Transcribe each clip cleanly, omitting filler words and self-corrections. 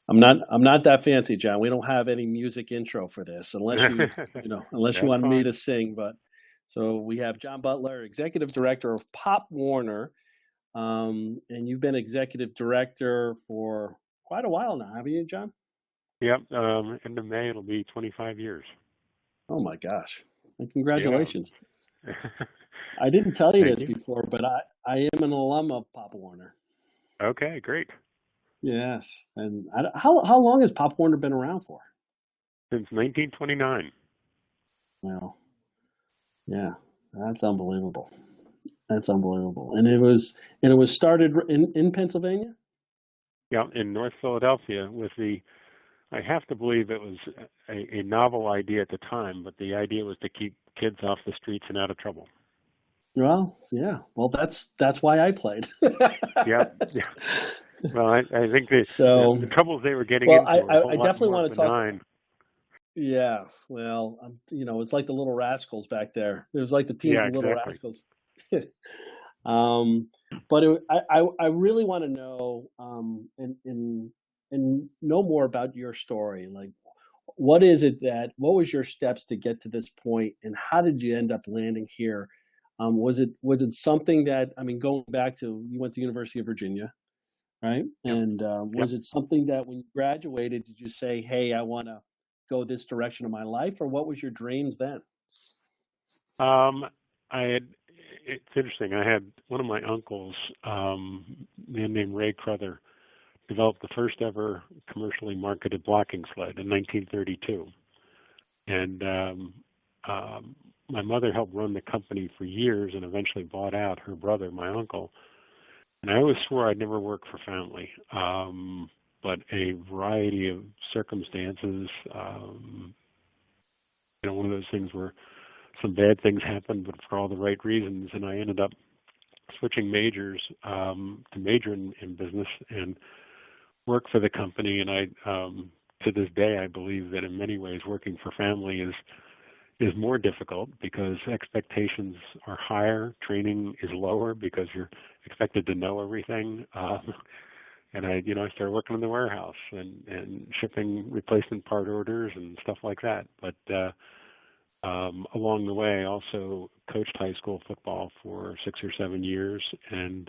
I'm not that fancy, John. We don't have any music intro for this unless you That's wanted me fine. to sing. But so we have Jon Butler, Executive Director of Pop Warner, and you've been Executive Director for quite a while now, haven't you, John? Yep. End of May, it'll be 25 years. Oh my gosh! And Yeah. congratulations. I didn't tell you Thank this you. before, but I am an alum of Pop Warner. Okay, great. Yes, and how long has Pop Warner been around for? Since 1929. Well, yeah, that's unbelievable. That's unbelievable. And it was started in Pennsylvania? Yeah, in North Philadelphia with I have to believe it was a novel idea at the time, but the idea was to keep kids off the streets and out of trouble. Well, yeah. Well, that's why I played. Yep. Yeah. Well, I think So, the troubles they were getting well, into I, were a I, whole I lot definitely more want to talk. benign. Yeah, well, it's like the Little Rascals back there. It was like the teens Yeah, of Little exactly. Rascals. um, but I really want to know and know more about your story. Like, what was your steps to get to this point, and how did you end up landing here? Was it something that, I mean, going back to, you went to University of Virginia, right? Yep. And Yep. was it something that when you graduated, did you say, "Hey, I want to go this direction of my life," or what was your dreams then? Um, I had. It's interesting. I had one of my uncles, a man named Ray Cruther, developed the first ever commercially marketed blocking sled in 1932, and my mother helped run the company for years and eventually bought out her brother, my uncle. And I always swore I'd never work for family, but a variety of circumstances, one of those things where some bad things happened, but for all the right reasons. And I ended up switching majors to major in business and work for the company. And to this day, I believe that in many ways, working for family is more difficult because expectations are higher, training is lower because you're expected to know everything. And I started working in the warehouse and shipping replacement part orders and stuff like that. But along the way, I also coached high school football for 6 or 7 years, and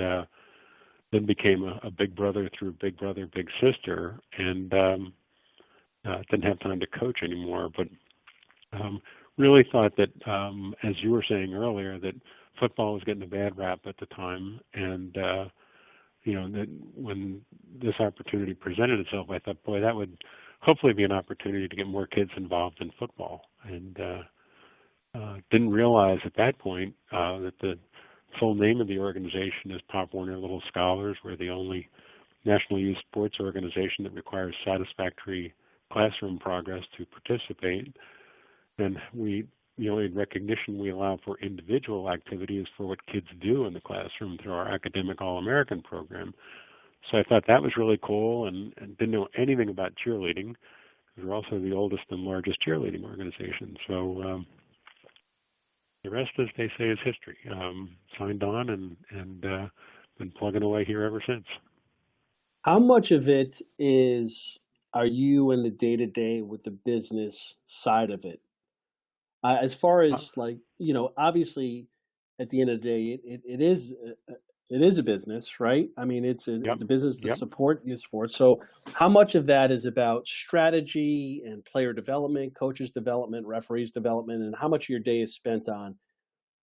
then became a big brother through big brother, big sister, and didn't have time to coach anymore. But um, really thought that, as you were saying earlier, that football was getting a bad rap at the time, and that when this opportunity presented itself, I thought, boy, that would hopefully be an opportunity to get more kids involved in football, and didn't realize at that point that the full name of the organization is Pop Warner Little Scholars. We're the only national youth sports organization that requires satisfactory classroom progress to participate. And the only recognition we allow for individual activity is for what kids do in the classroom through our academic All-American program. So I thought that was really cool, and didn't know anything about cheerleading because we're also the oldest and largest cheerleading organization. So the rest, as they say, is history. Signed on and been plugging away here ever since. How much of it are you in the day to day with the business side of it? As far Uh, as, like, obviously, at the end of the day, it is a business, right? I mean, yep, it's a business to yep. support youth sports. So, how much of that is about strategy and player development, coaches development, referees development, and how much of your day is spent on,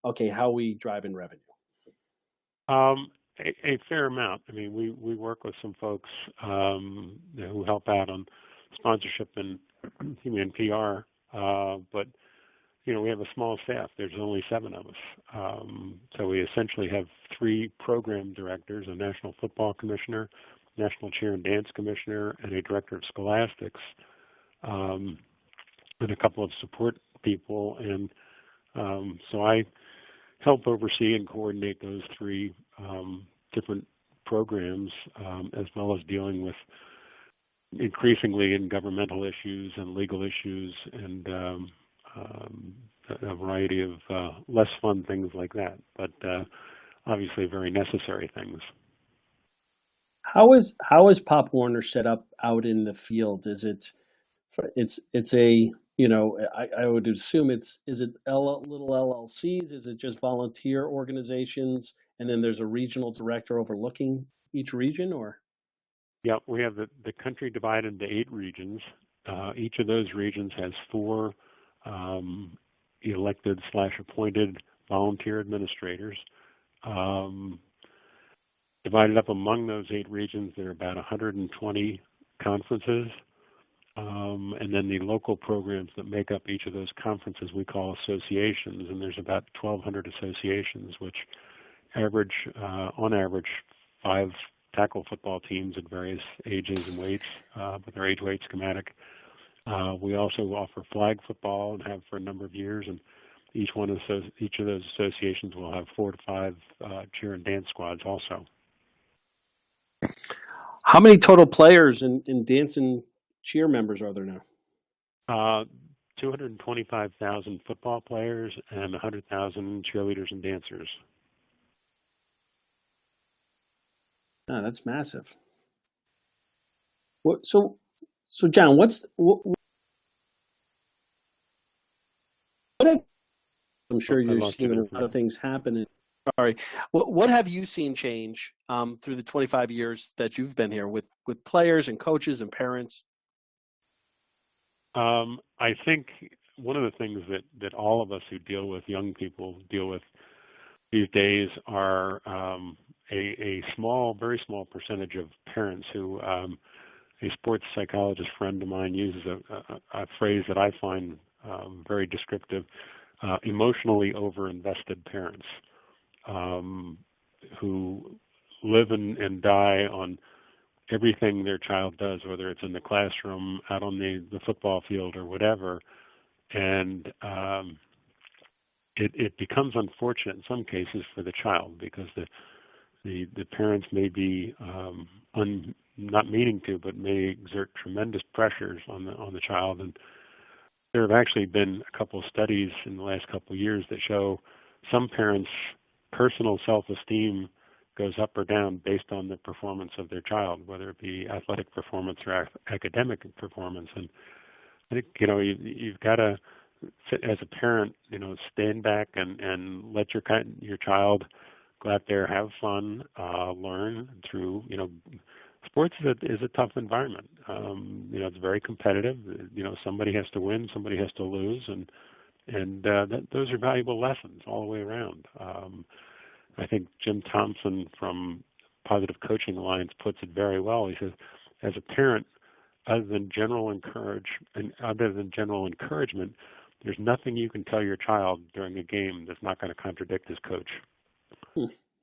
okay, how we drive in revenue? A fair amount. I mean, we work with some folks who help out on sponsorship and PR, but we have a small staff. There's only 7 of us. So we essentially have 3 program directors, a national football commissioner, national cheer and dance commissioner, and a director of scholastics, um, and a couple of support people. And so I help oversee and coordinate those 3 different programs, as well as dealing with increasingly in governmental issues and legal issues and um, a variety of less fun things like that, but obviously very necessary things. How is Pop Warner set up out in the field? It's a, I would assume is it little LLCs? Is it just volunteer organizations? And then there's a regional director overlooking each region, or? Yeah, we have the country divided into 8 regions. Each of those regions has 4 elected/appointed volunteer administrators. Um, Divided up among those 8 regions, there are about 120 conferences. And then the local programs that make up each of those conferences we call associations, and there's about 1,200 associations, which on average, 5 tackle football teams at various ages and weights, with their age weight schematic. We also offer flag football and have for a number of years, and each of those associations will have 4 to 5 cheer and dance squads also. How many total players and dance and cheer members are there now? 225,000 football players and 100,000 cheerleaders and dancers. Oh, that's massive. So John, I'm sure you're seeing a lot of things happen. Sorry, what have you seen change through the 25 years that you've been here with players and coaches and parents? I think one of the things that all of us who deal with young people deal with these days are a very small percentage of parents who, a sports psychologist friend of mine uses a phrase that I find very descriptive, emotionally over-invested parents who live and die on everything their child does, whether it's in the classroom, out on the football field, or whatever. And it becomes unfortunate in some cases for the child because the parents may be not meaning to, but may exert tremendous pressures on the child. And there have actually been a couple of studies in the last couple of years that show some parents' personal self-esteem goes up or down based on the performance of their child, whether it be athletic performance or academic performance. And I think, you've got to, as a parent, stand back and let your child go out there, have fun, learn through, sports is a tough environment. It's very competitive. Somebody has to win, somebody has to lose, and those are valuable lessons all the way around. I think Jim Thompson from Positive Coaching Alliance puts it very well. He says, as a parent, other than general encouragement, there's nothing you can tell your child during a game that's not going to contradict his coach.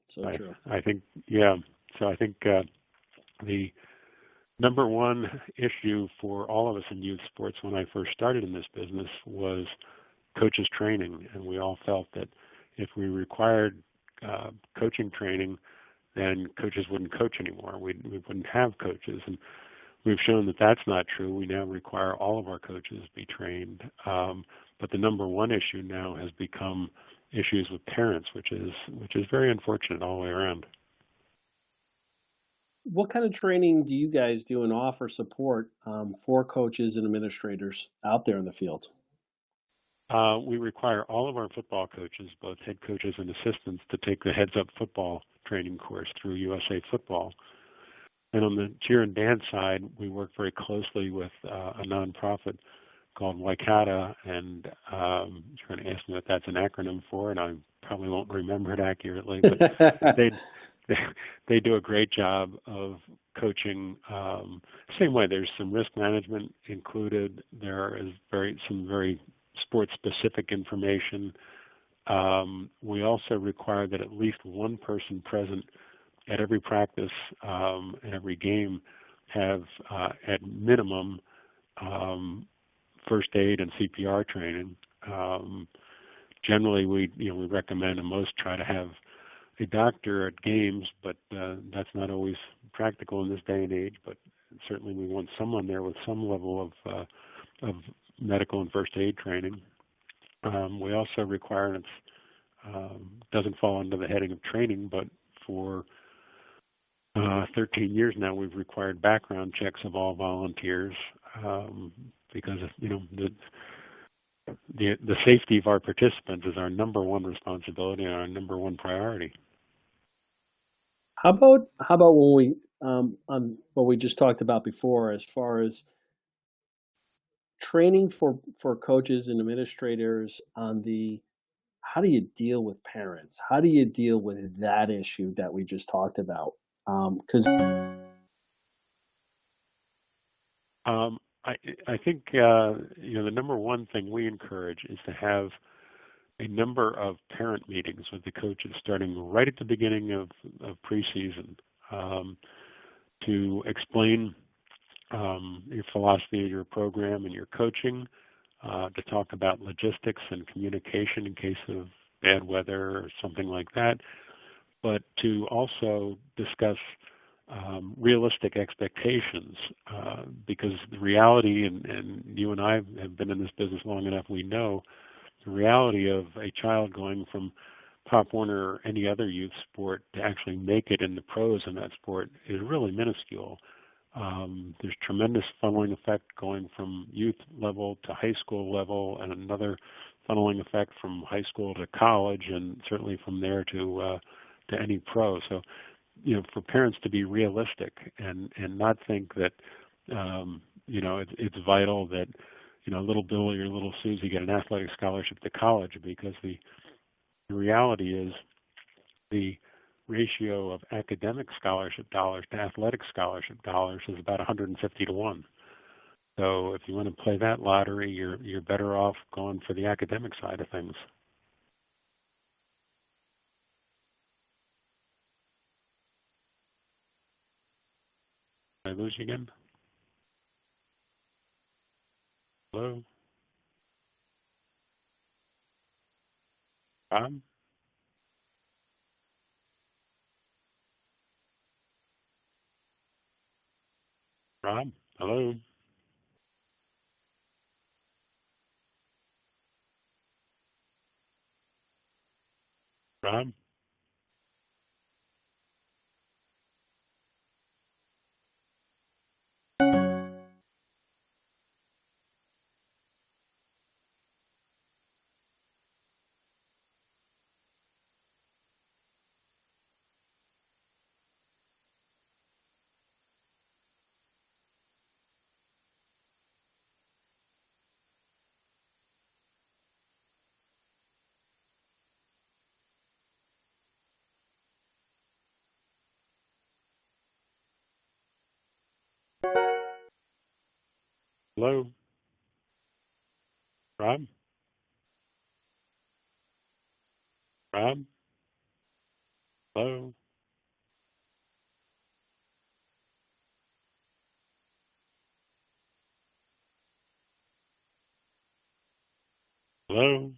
So true. I think, yeah. So I think the number one issue for all of us in youth sports when I first started in this business was coaches training, and we all felt that if we required coaching training, then coaches wouldn't coach anymore. We wouldn't have coaches, and we've shown that that's not true. We now require all of our coaches be trained, but the number one issue now has become issues with parents, which is very unfortunate all the way around. What kind of training do you guys do and offer support for coaches and administrators out there in the field? We require all of our football coaches, both head coaches and assistants, to take the Heads Up Football training course through USA Football. And on the cheer and dance side, we work very closely with a nonprofit called Waikata, and you're going to ask me what that's an acronym for, and I probably won't remember it accurately, but they do a great job of coaching. Same way, there's some risk management included. There is some very sports-specific information. We also require that at least one person present at every practice and every game have, at minimum, first aid and CPR training. Generally, we recommend, and most try to have a doctor at games, but that's not always practical in this day and age. But certainly, we want someone there with some level of medical and first aid training. We also require, and it doesn't fall under the heading of training, but for 13 years now, we've required background checks of all volunteers because the safety of our participants is our number one responsibility and our number one priority. How about when we on what we just talked about before, as far as training for coaches and administrators on the how do you deal with parents? How do you deal with that issue that we just talked about? Because I think the number one thing we encourage is to have a number of parent meetings with the coaches starting right at the beginning of preseason to explain your philosophy of your program and your coaching, to talk about logistics and communication in case of bad weather or something like that, but to also discuss realistic expectations, because the reality, and you and I have been in this business long enough, we know the reality of a child going from Pop Warner or any other youth sport to actually make it in the pros in that sport is really minuscule. There's tremendous funneling effect going from youth level to high school level, and another funneling effect from high school to college, and certainly from there to any pro. So, for parents to be realistic and not think that it's vital that little Billy or little Susie get an athletic scholarship to college, because the reality is the ratio of academic scholarship dollars to athletic scholarship dollars is about 150 to 1. So if you want to play that lottery, you're better off going for the academic side of things. Did I lose you again? Hello? Rob? Rob? Hello? Rob? Hello? Rob? Rob? Hello? Hello?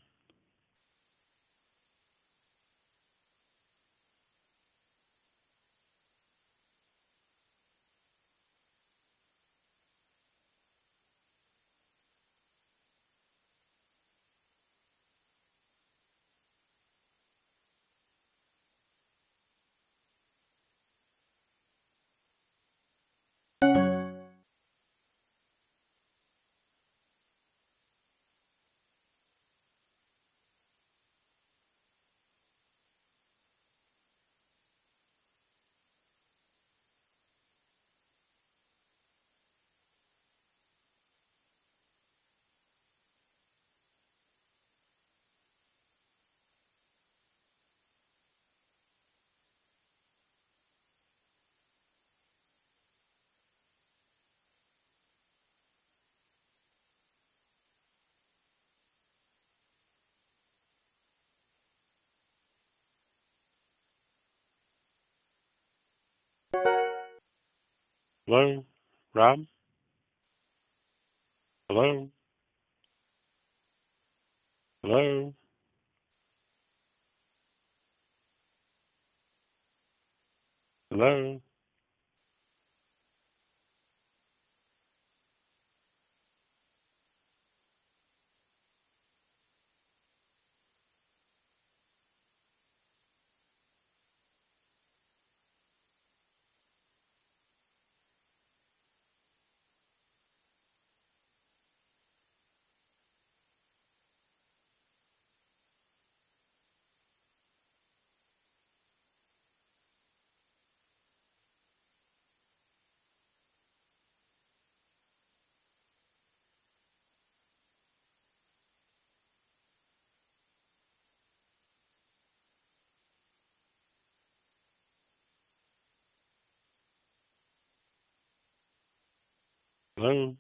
Hello? Rob? Hello? Hello? Hello? Hello.